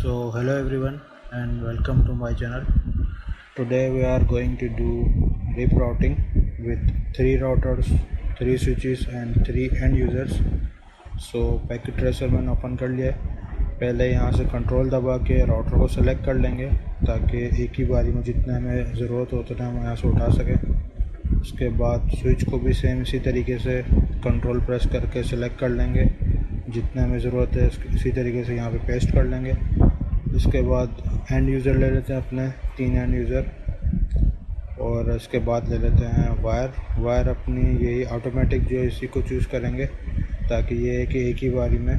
So hello everyone and welcome to my channel. Today we are going to do rerouting with 3 routers, 3 switches and 3 end users. So packet tracer मैंने open कर लिया है। पहले यहाँ से control दबा के राउटर को सेलेक्ट कर लेंगे ताकि एक ही बारी में जितना हमें ज़रूरत हो उतना हम यहाँ से उठा सकें। उसके बाद स्विच को भी सेम इसी तरीके से कंट्रोल प्रेस करके सेलेक्ट कर लेंगे, जितना हमें ज़रूरत है इसी तरीके से यहाँ पे पेस्ट कर लेंगे। इसके बाद एंड यूज़र ले लेते हैं अपने 3 एंड यूज़र, और इसके बाद ले लेते हैं वायर अपनी यही ऑटोमेटिक जो है इसी को चूज़ करेंगे ताकि ये है कि एक ही बारी में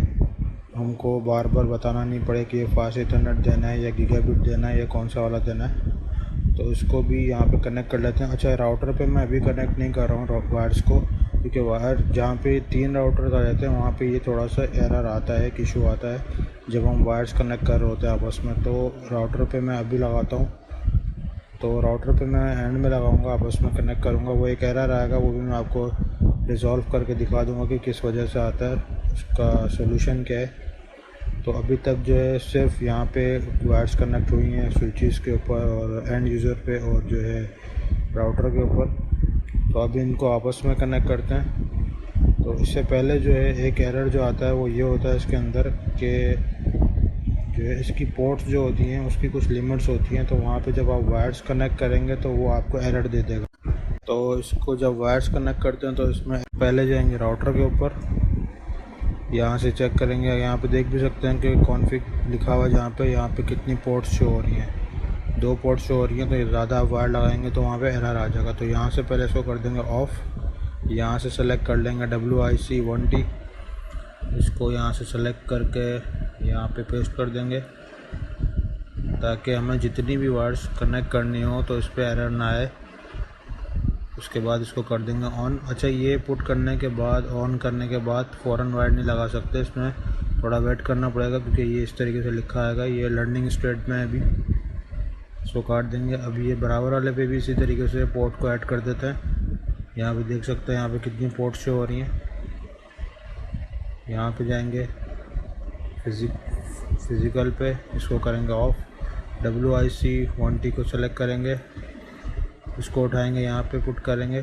हमको बार बार बताना नहीं पड़े कि ये फास्ट इथरनेट देना है या गीगाबिट देना है या कौन सा वाला देना है। तो इसको भी यहाँ पे कनेक्ट कर लेते हैं। अच्छा, राउटर पे मैं अभी कनेक्ट नहीं कर रहा हूँ वायर्स को, क्योंकि वायर जहाँ पे 3 राउटर आ जाते हैं वहाँ पे ये थोड़ा सा एरर आता है, इशू आता है जब हम वायर्स कनेक्ट कर रहे होते हैं आपस में। तो राउटर पे मैं अभी लगाता हूँ, तो राउटर पे मैं एंड में लगाऊंगा, आपस में कनेक्ट करूँगा। वो एक एरर आएगा, वो भी मैं आपको रिज़ॉल्व करके दिखा दूँगा कि किस वजह से आता है, उसका सोल्यूशन क्या है। तो अभी तक जो है सिर्फ यहाँ पे वायर्स कनेक्ट हुई हैं स्विचेस के ऊपर और एंड यूज़र पे और जो है राउटर के ऊपर। तो अभी इनको आपस में कनेक्ट करते हैं। तो इससे पहले जो है एक एरर जो आता है वो ये होता है इसके अंदर कि जो है इसकी पोर्ट्स जो होती हैं उसकी कुछ लिमिट्स होती हैं, तो वहाँ पे जब आप वायर्स कनेक्ट करेंगे तो वो आपको एरर दे देगा। तो इसको जब वायर्स कनेक्ट करते हैं तो इसमें पहले जाएंगे राउटर के ऊपर, यहाँ से चेक करेंगे। यहाँ पे देख भी सकते हैं कि कॉन्फ़िग लिखा हुआ है यहाँ पे कितनी पोर्ट्स शो हो रही हैं। 2 पोर्ट्स शो हो रही हैं, तो ज़्यादा आप वायर लगाएंगे तो वहाँ पे एरर आ जाएगा। तो यहाँ से पहले इसको कर देंगे ऑफ़। यहाँ से सेलेक्ट कर लेंगे WIC1T, इसको यहाँ से सेलेक्ट करके यहाँ पे पेस्ट कर देंगे ताकि हमें जितनी भी वायर्स कनेक्ट करनी हो तो इस पर एरर ना आए। उसके बाद इसको कर देंगे ऑन। अच्छा, ये पुट करने के बाद ऑन करने के बाद फ़ौरन वायर नहीं लगा सकते, इसमें थोड़ा वेट करना पड़ेगा क्योंकि ये इस तरीके से लिखा आएगा। ये लर्निंग स्टेट में है अभी, इसको काट देंगे। अभी ये बराबर वाले पे भी इसी तरीके से पोर्ट को ऐड कर देते हैं। यहाँ पे देख सकते हैं यहाँ पे कितनी पोर्ट शो हो रही हैं। यहाँ पे जाएंगे फिज़िकल पे, इसको करेंगे ऑफ़। WIC1T को सेलेक्ट करेंगे, इसको उठाएंगे, यहाँ पे पुट करेंगे।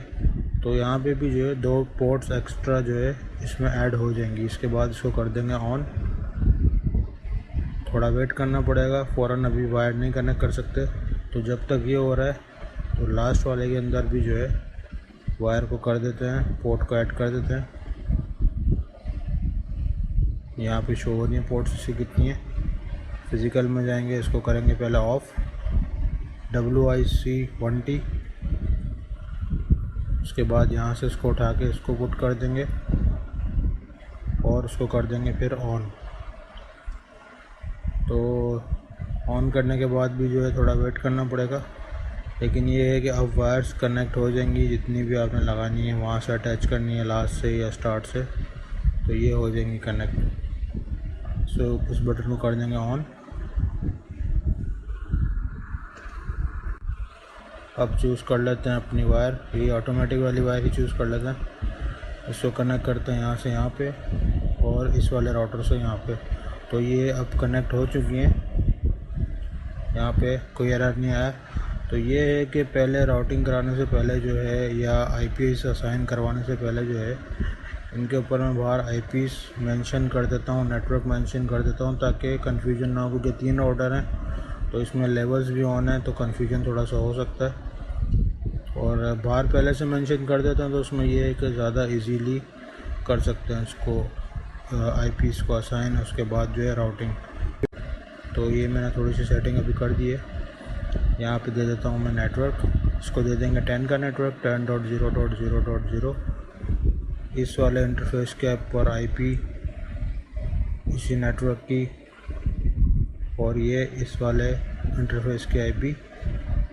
तो यहाँ पे भी जो है 2 पोर्ट्स एक्स्ट्रा जो है इसमें ऐड हो जाएंगी। इसके बाद इसको कर देंगे ऑन। थोड़ा वेट करना पड़ेगा, फ़ौरन अभी वायर नहीं कनेक्ट कर सकते। तो जब तक ये हो रहा है तो लास्ट वाले के अंदर भी जो है वायर को कर देते हैं, पोर्ट को ऐड कर देते हैं। यहाँ पे शो हो रही है पोर्ट्स इसी कितनी है। फिज़िकल में जाएंगे, इसको करेंगे पहले ऑफ़ WIC1T। उसके बाद यहाँ से इसको उठा के इसको पुट कर देंगे और उसको कर देंगे फिर ऑन। तो ऑन करने के बाद भी जो है थोड़ा वेट करना पड़ेगा, लेकिन ये है कि अब वायर्स कनेक्ट हो जाएंगी जितनी भी आपने लगानी है, वहाँ से अटैच करनी है लास्ट से या स्टार्ट से, तो ये हो जाएंगी कनेक्ट। सो उस बटन को कर देंगे ऑन। अब चूज़ कर लेते हैं अपनी वायर, ये ऑटोमेटिक वाली वायर ही चूज़ कर लेते हैं। इसको कनेक्ट करते हैं यहाँ से यहाँ पे और इस वाले राउटर से यहाँ पे। तो ये अब कनेक्ट हो चुकी हैं, यहाँ पे कोई एरर नहीं आया। तो ये है कि पहले राउटिंग कराने से पहले जो है या IPs असाइन करवाने से पहले जो है इनके ऊपर मैं बाहर IPs मेंशन कर देता हूँ, नेटवर्क मेंशन कर देता हूँ ताकि कन्फ्यूजन ना हो, क्योंकि 3 राउटर हैं तो इसमें लेवल्स भी ऑन है तो कन्फ्यूजन थोड़ा सा हो सकता है। और बाहर पहले से मेंशन कर देता हूँ तो उसमें ये है कि ज़्यादा इजीली कर सकते हैं इसको IPs को असाइन, उसके बाद जो है राउटिंग। तो ये मैंने थोड़ी सी सेटिंग अभी कर दी है। यहाँ पे दे देता हूँ मैं नेटवर्क, इसको दे देंगे 10 का नेटवर्क 10.0.0.0। इस वाले इंटरफेस के पर IP इसी नेटवर्क की, और ये इस वाले इंटरफेस की IP।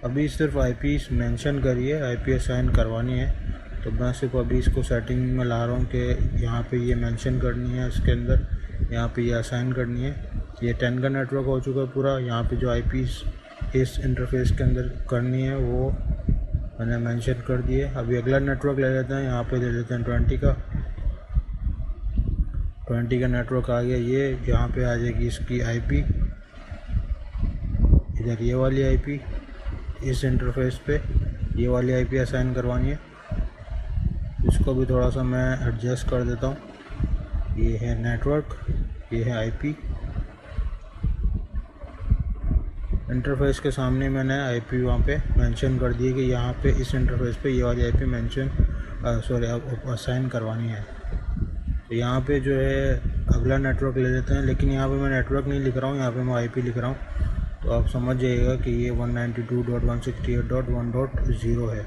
अभी सिर्फ IPs मेंशन करिए, IP असाइन करवानी है, तो मैं सिर्फ अभी इसको सेटिंग में ला रहा हूँ कि यहाँ पे ये मेंशन करनी है, इसके अंदर यहाँ पे ये असाइन करनी है। ये 10 का नेटवर्क हो चुका है पूरा। यहाँ पे जो IPs इस इंटरफेस के अंदर करनी है वो मैंने मेंशन कर दिए। अभी अगला नेटवर्क ले लेते हैं, यहाँ पे ले लेते हैं 20 का। 20 का नेटवर्क आ गया, ये यहाँ पे आ जाएगी इसकी IP। इधर ये वाली आईपी इस इंटरफेस पे ये वाली आईपी असाइन करवानी है। इसको भी थोड़ा सा मैं एडजस्ट कर देता हूँ। ये है नेटवर्क, ये है आईपी। इंटरफेस के सामने मैंने आईपी वहाँ पे मेंशन कर दी है कि यहाँ पे इस इंटरफेस पे ये वाली आईपी मेंशन असाइन करवानी है। तो यहाँ पे जो है अगला नेटवर्क ले लेते हैं, लेकिन यहाँ पे मैं नेटवर्क नहीं लिख रहा हूँ, यहाँ पे मैं आईपी लिख रहा हूँ। तो आप समझ जाइएगा कि ये 192.168.1.0 है।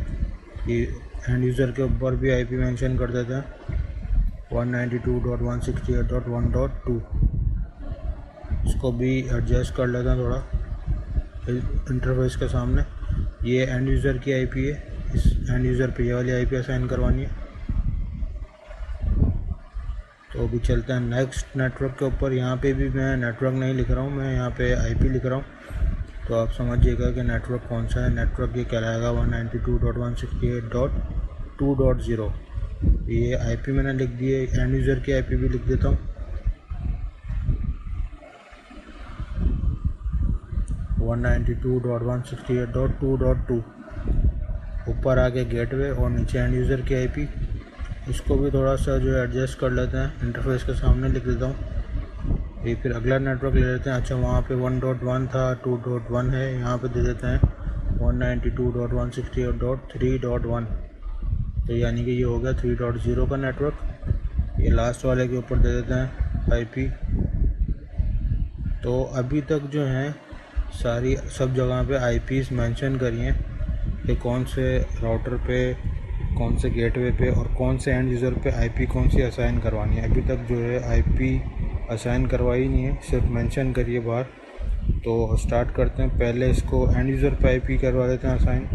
ये एंड यूज़र के ऊपर भी आईपी मेंशन कर देते हैं 192.168.1.2। इसको भी एडजस्ट कर लेते हैं थोड़ा इंटरफेस के सामने। ये एंड यूज़र की आईपी है, इस एंड यूज़र पे ये वाली आईपी असाइन करवानी है। तो अभी चलते हैं नेक्स्ट नेटवर्क के ऊपर। यहाँ पे भी मैं नेटवर्क नहीं लिख रहा हूँ, मैं यहाँ पे आईपी लिख रहा हूँ। तो आप समझिएगा कि नेटवर्क कौन सा है। नेटवर्क ये कहलाएगा 192.168.2.0। ये आईपी मैंने लिख दी है, एंड यूज़र की आईपी भी लिख देता हूँ 192.168.2.2। ऊपर आके गेटवे और नीचे एंड यूज़र की आईपी। इसको भी थोड़ा सा जो है एडजस्ट कर लेते हैं, इंटरफेस के सामने लिख देता हूँ। ये फिर अगला नेटवर्क ले लेते हैं। अच्छा, वहाँ पे 1.1 था, 2.1 है, यहाँ पे दे देते हैं 192.168.3.1। तो यानी कि ये हो गया 3.0 का नेटवर्क। ये लास्ट वाले के ऊपर दे देते हैं आईपी। तो अभी तक जो है सारी सब जगह पे आईपीज़ मेंशन करी हैं कि कौन से राउटर पे, कौन से गेटवे पे और कौन से एंड यूज़र पे आईपी कौन सी असाइन करवानी है। अभी तक जो है आईपी असाइन करवाई नहीं है, सिर्फ मेंशन करिए बाहर। तो स्टार्ट करते हैं। पहले इसको एंड यूज़र पे आईपी करवा देते हैं असाइन।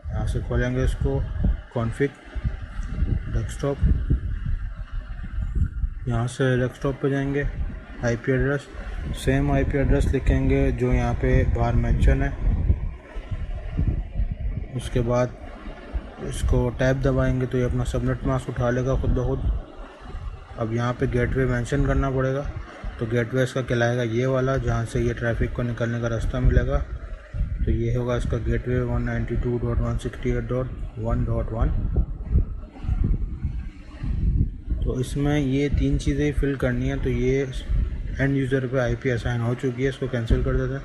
यहाँ से खोलेंगे इसको, कॉन्फ़िग डेस्कटॉप। यहाँ से डेस्कटॉप पे जाएंगे, IP address, same IP address लिखेंगे जो यहाँ पे बाहर मेंशन है। उसके बाद इसको टैब दबाएंगे तो ये अपना सबनेट मास्क उठा लेगा खुद ब खुद। अब यहाँ पे गेटवे मेंशन करना पड़ेगा। तो गेटवे इसका कहलाएगा ये वाला, जहाँ से ये ट्रैफिक को निकलने का रास्ता मिलेगा। तो ये होगा इसका गेटवे 192.168.1.1। तो इसमें ये तीन चीज़ें फिल करनी है। तो ये एंड यूज़र पे आईपी असाइन हो चुकी है, इसको कैंसिल कर देते हैं।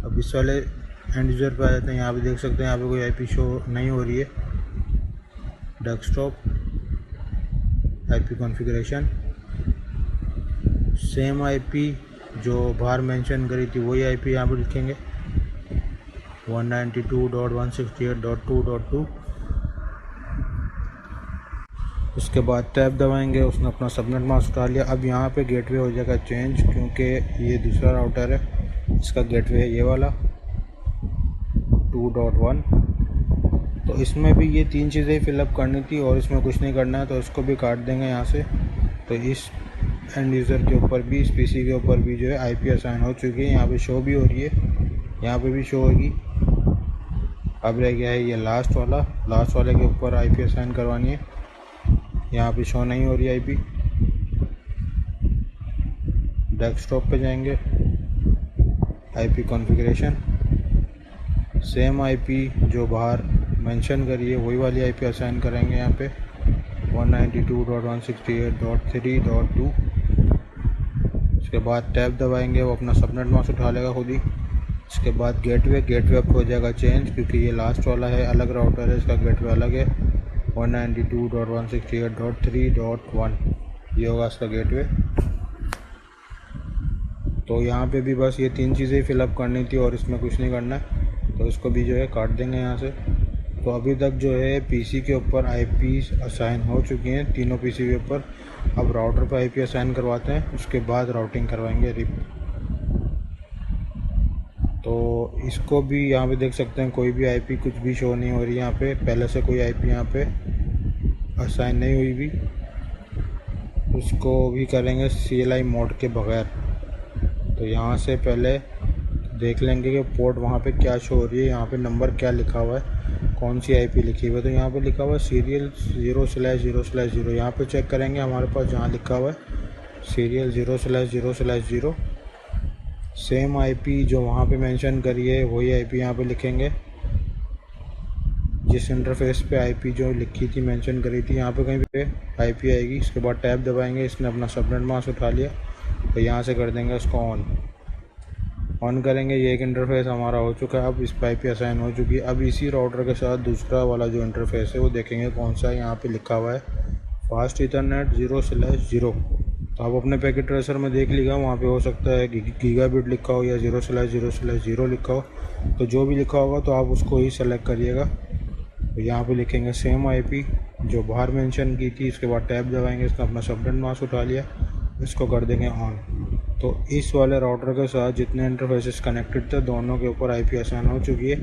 अब इस वाले एंड यूज़र पे आ जाते हैं। यहाँ पे देख सकते हैं यहाँ पे कोई आईपी शो नहीं हो रही है। Desktop, IP configuration, same IP जो बाहर मेंशन करी थी वही आईपी यहाँ पे लिखेंगे 192.168.2.2। उसके बाद टैब दबाएंगे, उसने अपना सबनेट मास्क उठा लिया। अब यहाँ पे गेटवे हो जाएगा चेंज, क्योंकि ये दूसरा राउटर है, इसका गेटवे है ये वाला 2.1। तो इसमें भी ये तीन चीज़ें फिलअप करनी थी और इसमें कुछ नहीं करना है। तो इसको भी काट देंगे यहाँ से। तो इस एंड यूज़र के ऊपर भी, इस पीसी के ऊपर भी जो है आईपी असाइन हो चुकी है। यहाँ पे शो भी हो रही है, यहाँ पे भी शो होगी। अब रह गया है ये लास्ट वाला, लास्ट वाले के ऊपर आईपी असाइन करवानी है। यहाँ पे शो नहीं हो रही आईपी। डेस्कटॉप पे जाएंगे, आईपी कॉन्फ़िगरेशन, सेम आईपी जो बाहर मेंशन करी है वही वाली आईपी असाइन करेंगे यहाँ पे 192.168.3.2। उसके बाद टैब दबाएंगे, वो अपना सबनेट मास्क उठा लेगा खुद ही। इसके बाद गेटवे अब हो जाएगा चेंज, क्योंकि ये लास्ट वाला है, अलग राउटर है, इसका गेटवे अलग है 192.168.3.1। ये होगा इसका गेटवे। तो यहाँ पे भी बस ये तीन चीज़ें फिलअप करनी थी और इसमें कुछ नहीं करना है। तो इसको भी जो है काट देंगे यहाँ से। तो अभी तक जो है पीसी के ऊपर आईपी असाइन हो चुकी हैं, तीनों पीसी के ऊपर। अब राउटर पर आईपी असाइन करवाते हैं, उसके बाद राउटिंग करवाएंगे रिप। तो इसको भी यहाँ पे देख सकते हैं कोई भी आईपी कुछ भी शो नहीं हो रही यहाँ पे। पहले से कोई आईपी यहाँ पे असाइन नहीं हुई भी। उसको भी करेंगे CLI मोड के बगैर। तो यहाँ से पहले देख लेंगे कि पोर्ट वहाँ पे क्या शो हो रही है, यहाँ पे नंबर क्या लिखा हुआ है, कौन सी आईपी लिखी हुई है। तो यहाँ पे लिखा हुआ है सीरियल 0/0/0। यहाँ पे चेक करेंगे हमारे पास जहाँ लिखा हुआ है सीरियल 0/0/0। सेम आईपी जो वहाँ पे मेंशन करी है वही आईपी यहाँ पे लिखेंगे। जिस इंटरफेस पे आईपी जो लिखी थी मेंशन करी थी यहाँ पे कहीं पे आईपी आएगी। इसके बाद टैब दबाएंगे, इसने अपना सबनेट मास्क उठा लिया तो यहाँ से कर देंगे उसको ऑन करेंगे। ये एक इंटरफेस हमारा हो चुका है। अब इस पे आईपी असाइन हो चुकी है। अब इसी राउटर के साथ दूसरा वाला जो इंटरफेस है वो देखेंगे कौन सा है। यहाँ पे लिखा हुआ है फास्ट ईथरनेट 0/0। तो आप अपने पैकेट ट्रेसर में देख लीजिएगा, वहाँ पे हो सकता है गीगाबिट लिखा हो या 0/0/0 लिखा हो। तो जो भी लिखा होगा तो आप उसको ही सेलेक्ट करिएगा। तो यहाँ पे लिखेंगे सेम आईपी जो बाहर मेंशन की थी। इसके बाद टैब दबाएंगे, इसका अपना सबनेट मास्क उठा लिया, इसको कर देंगे ऑन। तो इस वाले राउटर के साथ जितने इंटरफेसेस कनेक्टेड थे दोनों के ऊपर आईपी असाइन हो चुकी है।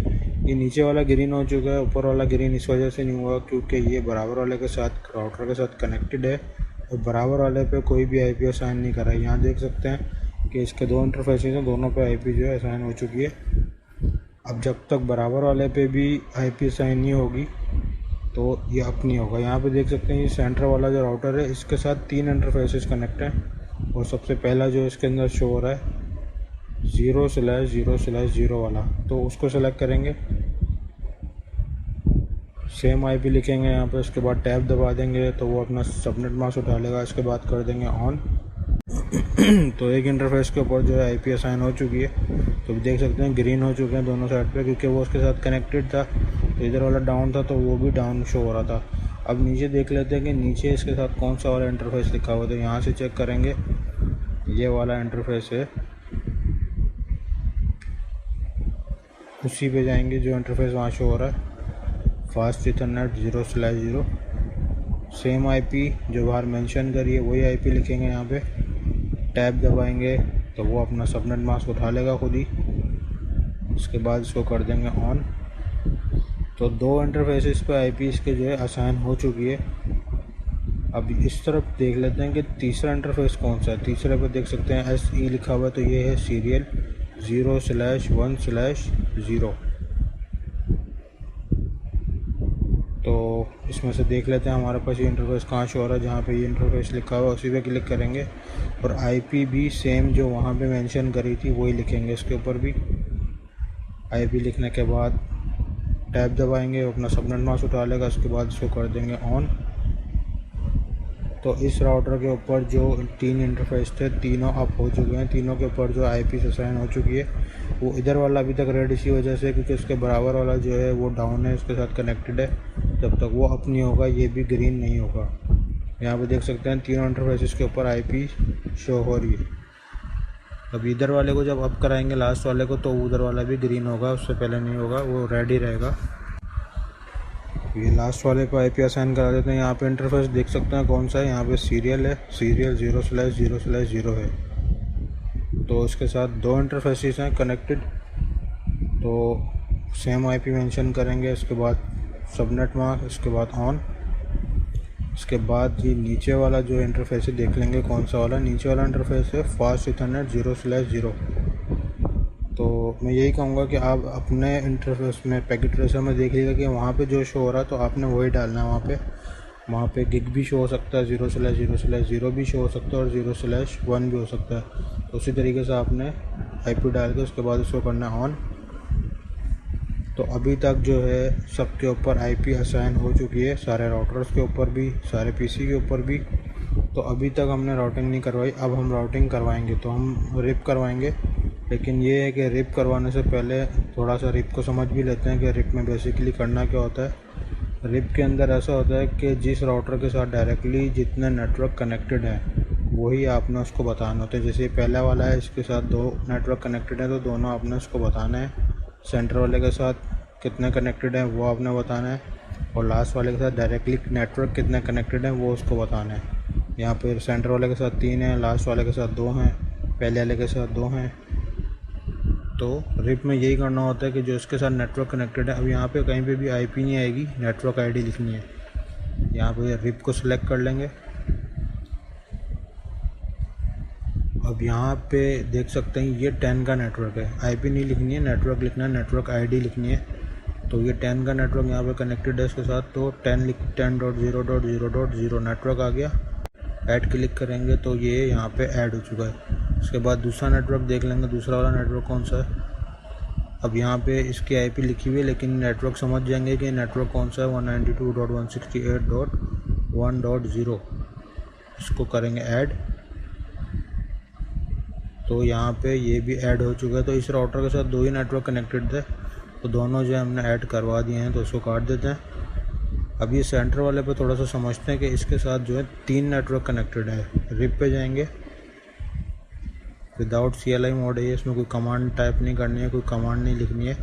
ये नीचे वाला ग्रीन हो चुका है, ऊपर वाला ग्रीन इस वजह से नहीं हुआ क्योंकि ये बराबर वाले के साथ राउटर के साथ कनेक्टेड है और बराबर वाले पे कोई भी आईपी असाइन नहीं करा है। यहाँ देख सकते हैं कि इसके दो इंटरफेसेस हैं, दोनों पे आईपी जो है असाइन हो चुकी है। अब जब तक बराबर वाले पे भी आईपी असाइन नहीं होगी तो ये अप नहीं होगा। यहाँ पे देख सकते हैं ये सेंटर वाला जो राउटर है इसके साथ 3 इंटरफेसेस कनेक्ट हैं और सबसे पहला जो इसके अंदर शो हो रहा है 0/0/0 वाला, तो उसको सेलेक्ट करेंगे। सेम आईपी लिखेंगे यहाँ पे, उसके बाद टैब दबा देंगे तो वो अपना सबनेट मास्क उठा लेगा। इसके बाद कर देंगे ऑन। तो एक इंटरफेस के ऊपर जो है आईपी असाइन हो चुकी है। तो देख सकते हैं ग्रीन हो चुके हैं दोनों साइड पे क्योंकि वो उसके साथ कनेक्टेड था। तो इधर वाला डाउन था तो वो भी डाउन शो हो रहा था। अब नीचे देख लेते हैं कि नीचे इसके साथ कौन सा वाला इंटरफेस लिखा हुआ है। तो यहाँ से चेक करेंगे, ये वाला इंटरफेस है, उसी पे जाएंगे जो इंटरफेस वहाँ शो हो रहा है फास्ट ईथरनेट 0/0। सेम आईपी जो बाहर मेंशन करी है वही आईपी लिखेंगे यहाँ पे। टैब दबाएंगे तो वो अपना सबनेट मास्क उठा लेगा खुद ही। इसके बाद इसको कर देंगे ऑन। तो 2 इंटरफेसेस पे आईपी इसके जो है असाइन हो चुकी है। अब इस तरफ देख लेते हैं कि तीसरा इंटरफेस कौन सा है। तीसरे पे देख सकते हैं SE लिखा हुआ है, तो ये है सीरियल 0/1/0। तो इसमें से देख लेते हैं हमारे पास ये इंटरफेस कहाँ शो हो रहा है। जहाँ पे ये इंटरफेस लिखा हुआ है उसी पे क्लिक करेंगे और आईपी भी सेम जो वहाँ पे मेंशन करी थी वही लिखेंगे। इसके ऊपर भी आईपी लिखने के बाद टैब दबाएंगे, अपना सबनेट मास्क उठा लेगा। उसके बाद इसको कर देंगे ऑन। तो इस राउटर के ऊपर जो 3 इंटरफेस थे तीनों अप हो चुके हैं। तीनों के ऊपर जो आईपी असाइन हो चुकी है। वो इधर वाला अभी तक रेड इसी वजह से क्योंकि उसके बराबर वाला जो है वो डाउन है, उसके साथ कनेक्टेड है। जब तक वो अप नहीं होगा ये भी ग्रीन नहीं होगा। यहाँ पे देख सकते हैं तीनों इंटरफेसेस के ऊपर आईपी शो हो रही है। अब इधर वाले को जब अप कराएंगे लास्ट वाले को तो उधर वाला भी ग्रीन होगा, उससे पहले नहीं होगा, वो रेड ही रहेगा। ये लास्ट वाले को आईपी असाइन करा देते हैं। यहाँ पे इंटरफेस देख सकते हैं कौन सा है। यहाँ पे सीरियल है, सीरियल 0/0/0 है। तो इसके साथ 2 इंटरफेसेस हैं कनेक्टेड। तो सेम आईपी मेंशन करेंगे, इसके बाद सबनेट मास्क, इसके बाद ऑन। इसके बाद ये नीचे वाला जो इंटरफेस है देख लेंगे कौन सा वाला। नीचे वाला इंटरफेस है फास्ट ईथरनेट 0/0। तो मैं यही कहूँगा कि आप अपने इंटरफेस में पैकेट ट्रेसर में देखिएगा कि वहाँ पे जो शो हो रहा है तो आपने वही डालना है। वहाँ पे गिग भी शो हो सकता है, 0/0/0 भी शो हो सकता है और 0/1 भी हो सकता है। तो उसी तरीके से आपने आईपी डाल के उसके बाद उसको करना ऑन। तो अभी तक जो है सबके ऊपर आईपी असाइन हो चुकी है, सारे राउटर्स के ऊपर भी, सारे पीसी के ऊपर भी। तो अभी तक हमने राउटिंग नहीं करवाई, अब हम राउटिंग करवाएंगे। तो हम रिप करवाएंगे, लेकिन ये है कि रिप करवाने से पहले थोड़ा सा रिप को समझ भी लेते हैं कि रिप में बेसिकली करना क्या होता है। रिप के अंदर ऐसा होता है कि जिस राउटर के साथ डायरेक्टली जितने नेटवर्क कनेक्टेड हैं वही आपने उसको बताना होता है। जैसे पहला वाला है, इसके साथ 2 नेटवर्क कनेक्टेड हैं तो दोनों आपने उसको बताना है। सेंटर वाले के साथ कितने कनेक्टेड हैं वो आपने बताना है और लास्ट वाले के साथ डायरेक्टली नेटवर्क कितने कनेक्टेड हैं वो उसको बताना है। यहाँ पर सेंटर वाले के साथ 3 हैं, लास्ट वाले के साथ 2 हैं, पहले वाले के साथ 2 हैं। तो रिप में यही करना होता है कि जो इसके साथ नेटवर्क कनेक्टेड है। अब यहाँ पे कहीं पे भी आईपी नहीं आएगी, नेटवर्क आईडी लिखनी है। यहाँ पे रिप को सिलेक्ट कर लेंगे। अब यहाँ पे देख सकते हैं ये 10 का नेटवर्क है, आईपी नहीं लिखनी है, नेटवर्क लिखना है, नेटवर्क आईडी लिखनी है। तो ये 10 का नेटवर्क यहाँ पे कनेक्टेड है इसके साथ, तो 10.0.0.0 नेटवर्क आ गया। ऐड क्लिक करेंगे तो ये यहाँ पे ऐड हो चुका है। उसके बाद दूसरा नेटवर्क देख लेंगे, दूसरा वाला नेटवर्क कौन सा है। अब यहाँ पे इसकी आईपी लिखी हुई है, लेकिन नेटवर्क समझ जाएंगे कि नेटवर्क कौन सा है, 192.168.1.0। इसको करेंगे ऐड, तो यहाँ पे ये भी ऐड हो चुका है। तो इस राउटर के साथ 2 ही नेटवर्क कनेक्टेड थे, तो दोनों जो है हमने ऐड करवा दिए हैं, तो इसको काट देते हैं। अब ये सेंटर वाले पे थोड़ा सा समझते हैं कि इसके साथ जो है 3 नेटवर्क कनेक्टेड है। रिप पे जाएंगे, विदाउट CLI मोड है ये, इसमें कोई कमांड टाइप नहीं करनी है, कोई कमांड नहीं लिखनी है,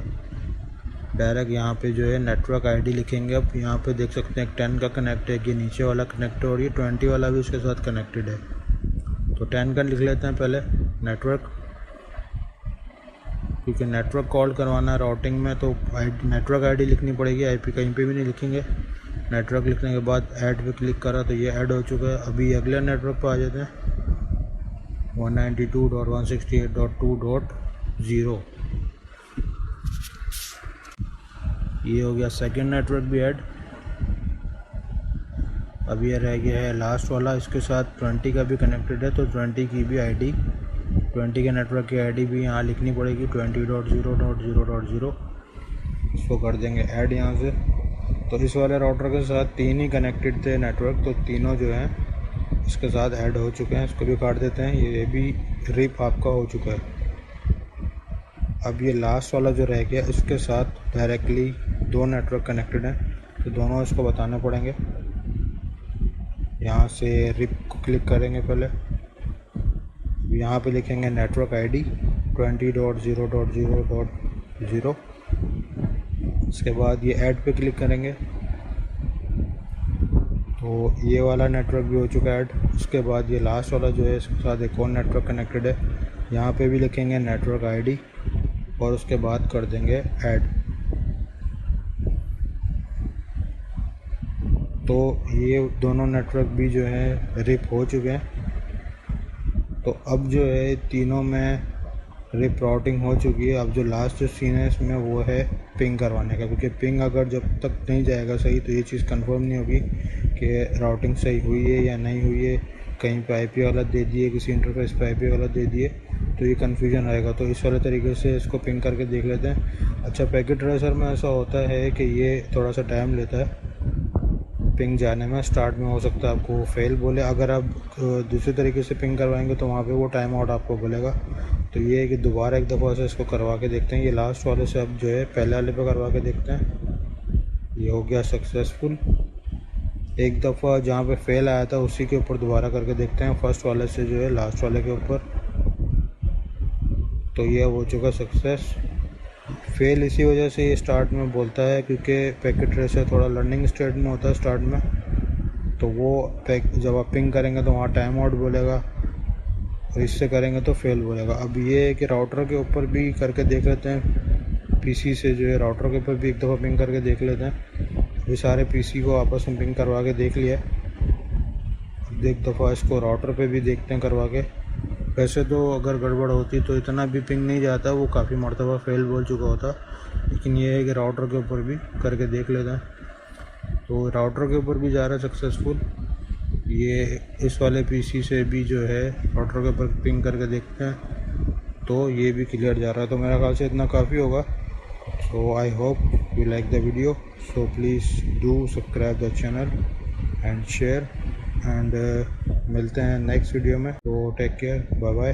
डायरेक्ट यहाँ पे जो है नेटवर्क आईडी लिखेंगे। अब यहाँ पे देख सकते हैं 10 का कनेक्ट है, कि नीचे वाला कनेक्ट है और ये 20 वाला भी उसके साथ कनेक्टेड है। तो 10 का लिख लेते हैं पहले नेटवर्क, क्योंकि नेटवर्क कॉल करवाना है राउटिंग में तो नेटवर्क आईडी लिखनी पड़ेगी, आईपी कहीं पे भी नहीं लिखेंगे। नेटवर्क लिखने के बाद ऐड पे क्लिक करा तो ये ऐड हो चुका है। अभी अगले नेटवर्क पे आ जाते हैं, 192.168.2.0। ये हो गया सेकंड नेटवर्क भी ऐड। अब ये रह गया है लास्ट वाला, इसके साथ 20 का भी कनेक्टेड है, तो 20 की भी आईडी, 20 के नेटवर्क की आईडी भी यहाँ लिखनी पड़ेगी, 20.0.0.0। इसको कर देंगे ऐड यहाँ से। तो इस वाले राउटर के साथ 3 ही कनेक्टेड थे नेटवर्क, तो तीनों जो हैं इसके साथ ऐड हो चुके हैं। इसको भी काट देते हैं, ये भी रिप आपका हो चुका है। अब ये लास्ट वाला जो रह गया, इसके साथ डायरेक्टली 2 नेटवर्क कनेक्टेड हैं, तो दोनों इसको बताने पड़ेंगे। यहाँ से रिप को क्लिक करेंगे पहले, यहाँ पे लिखेंगे नेटवर्क आईडी 20.0.0.0। इसके बाद ये ऐड पे क्लिक करेंगे, तो ये वाला नेटवर्क भी हो चुका है ऐड। उसके बाद ये लास्ट वाला जो है, इसके साथ एक और नेटवर्क कनेक्टेड है, यहाँ पे भी लिखेंगे नेटवर्क आईडी और उसके बाद कर देंगे ऐड। तो ये दोनों नेटवर्क भी जो है रिप हो चुके हैं। तो अब जो है तीनों में रिप राउटिंग हो चुकी है। अब जो लास्ट जो सीन है इसमें वो है पिंग करवाने का, क्योंकि पिंग अगर जब तक नहीं जाएगा सही तो ये चीज़ कंफर्म नहीं होगी कि राउटिंग सही हुई है या नहीं हुई है। कहीं पे आईपी गलत दे दिए, किसी इंटरफेस पे आईपी गलत दे दिए, तो ये कन्फ्यूजन आएगा। तो इस वाले तरीके से इसको पिंग करके देख लेते हैं। अच्छा, पैकेट ट्रेसर में ऐसा होता है कि ये थोड़ा सा टाइम लेता है पिंग जाने में। स्टार्ट में हो सकता है आपको फेल बोले, अगर आप दूसरे तरीके से पिंग करवाएंगे तो वहाँ पे वो टाइम आउट आपको बोलेगा। तो ये है कि दोबारा एक दफ़ा से इसको करवा के देखते हैं। ये लास्ट वाले से अब जो है पहले वाले पे करवा के देखते हैं। ये हो गया सक्सेसफुल। एक दफ़ा जहाँ पे फेल आया था उसी के ऊपर दोबारा करके देखते हैं, फर्स्ट वाले से जो है लास्ट वाले के ऊपर। तो ये हो चुका सक्सेस। फेल इसी वजह से ये स्टार्ट में बोलता है, क्योंकि पैकेट ट्रेसर थोड़ा लर्निंग स्टेट में होता है स्टार्ट में। तो वो जब आप पिंग करेंगे तो वहाँ टाइम आउट बोलेगा, और इससे करेंगे तो फेल बोलेगा। अब ये है कि राउटर के ऊपर भी करके देख लेते हैं, पीसी से जो है राउटर के ऊपर भी एक दफ़ा पिंग करके देख लेते हैं। ये सारे पीसी को आपस में पिंग करवा के देख लिया। अब एक दफ़ा इसको राउटर पे भी देखते हैं करवा के। वैसे तो अगर गड़बड़ होती तो इतना भी पिंग नहीं जाता, वो काफ़ी मरतबा फेल बोल चुका होता, लेकिन ये है कि राउटर के ऊपर भी करके देख लेते हैं। तो राउटर के ऊपर भी जा रहा है सक्सेसफुल। ये इस वाले पीसी से भी जो है राउटर के ऊपर पिंग करके देखते हैं, तो ये भी क्लियर जा रहा है। तो मेरा ख्याल से इतना काफ़ी होगा। So I hope you like the video, so please do subscribe the channel and share, and मिलते हैं नेक्स्ट वीडियो में। तो टेक केयर, बाय बाय।